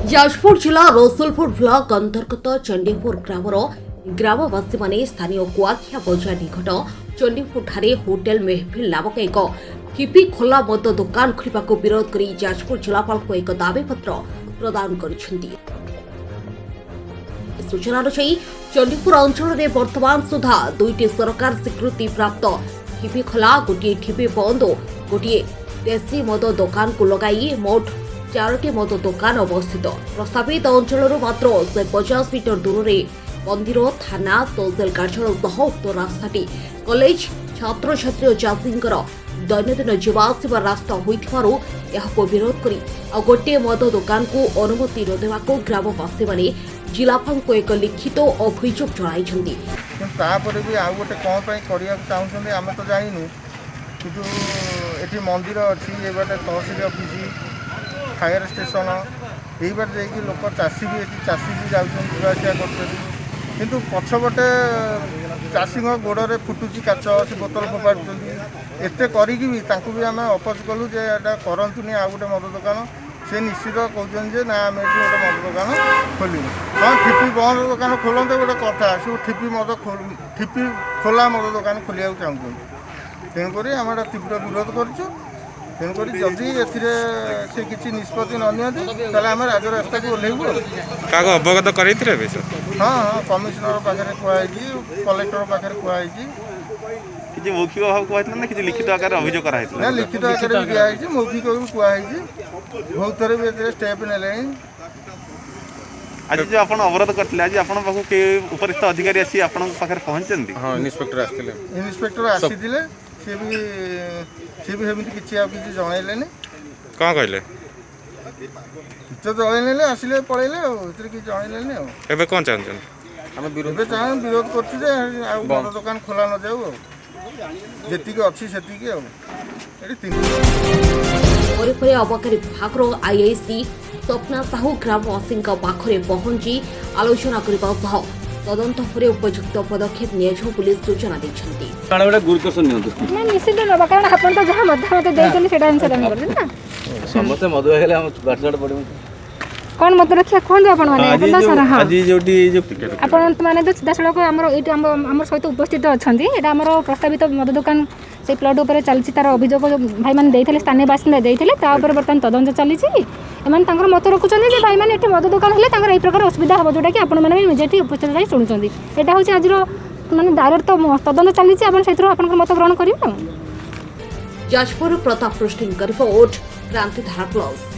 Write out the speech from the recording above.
जाजपुर जिला रसुलपुर ब्लॉक अंतर्गत चंडीपुर ग्रामर ग्रामवासी माने स्थानीय कुआखिया बजार निकट चंडीपुर ठारे होटेल मेहफिल नामक एक हिपी खोला मद दुकान खोलने को विरोध कर जाजपुर जिलापाल को एक दाबीपत्र प्रदान करिसेंती। सूचना अनुसार चंडीपुर अंचल में वर्तमान सुधा दुईटी सरकार स्वीकृति प्राप्त हिपी खोला गोटे ठिपी बंद गोटे देशी मद दुकान को लगाई मोट 4टी मद दुकान अवस्थित प्रस्तावित अंचल मात्र 150 मीटर दूर में मंदिर थाना तहसिल कार्यालय सह उक्त रास्ताटी कॉलेज छात्र छात्री और चाषींकर दैनंदिन जीवासवा रास्ता होइथिबारु यहाको विरोध करी आ गोटे मद दुकान को अनुमति न देवाको ग्रामवासी माने जिलापाल को एक लिखित अभियोग जणाइछन्ती। तापर भी आ गोटे कौन पे करिया चाहछन्ते आमे तो जानिनु किंतु एठी मंदिर अछि ए बाटे तहसील ऑफिस फायर स्टेशन यही बार जाकि लोक चाषी भी चाषी भी जाऊँ जावासिया कर किंतु पछपटे चाषी गोड़े फुटुची काच से बोतल फोपाड़ुं एत करी भी आम अपोज कलु जे करतुनि आ गोटे मद दुकान से निश्चित कहते ना आम ये गोटे मद दुकान खोलू हाँ ठिपी बंद दुकान खोलते गोटे कथा से ठिपी खोला मद दुकान खोलिया चाहूँ तेणुक आम तीव्र विरोध करुँ तेणुक जदि से किसी निष्पत्ति न नि आम राजरास्ता को ओह्लैबू अवगत कर हाँ हाँ कमिशनर पाखे कहुई कलेक्टर पाखे कहुई कि मौखिक भाव कहते ना कि लिखित आकार अभियोग कराई ना लिखित आकार भी दिखाई मौखिक भी कहुई बहुत थर भी स्टेप ने आज जो आप अवरोध करते आज आप उपरिस्थ अधिकारी आसी आपन पाखे पहुँचते हाँ इन्स्पेक्टर आसी सी भी सेमती किसी जनइले कौन कहले तो जनइले आसिले पलैले कि जनइले कौन चाहते विरोध कर मद दुकान खोला न जाऊ जी अच्छी से अबकारी विभाग आईआईसी स्वप्ना साहू ग्रामवासी पाखरे पहुंची आलोचना करने तदंत पर उपयुक्त पदक्षेप नियाजिव पुलिस सूचना देछंती। निश्चित नबा कारण आपण तो जहाँ मत देछन सेटा आंसर हम करले ना समस्त मधु हेले हम बाटसाट पड़े कौन मत रखिया कोन आपण माने अपन सारा हां आज जोटी जो आपण माने तो सीधा सड़क हमर एटी हमर सहित उपस्थित अछंती एटा हमर प्रस्तावित मद दुकान से प्लॉट ऊपर चलछि तार अभियोग भाई मान देइथिले स्थानीय बासिंदा देइथिले ता ऊपर बर्तन तदंत चलिछि एमान तांकर मत रखुचंदी जे भाई मान एटी मद दुकान हेले तांकर ए प्रकार असुविधा हो जोटा कि आपण माने जेठी उपस्थित रही सुनुचंदी एटा होछि आजिरो माने डायरेक्ट तो तदंत चलिछि आपण सेथरो आपनकर मत ग्रहण करियो। जाजपुर प्रताप पृष्ठिंग रिपोर्ट क्रांति धारा प्लस।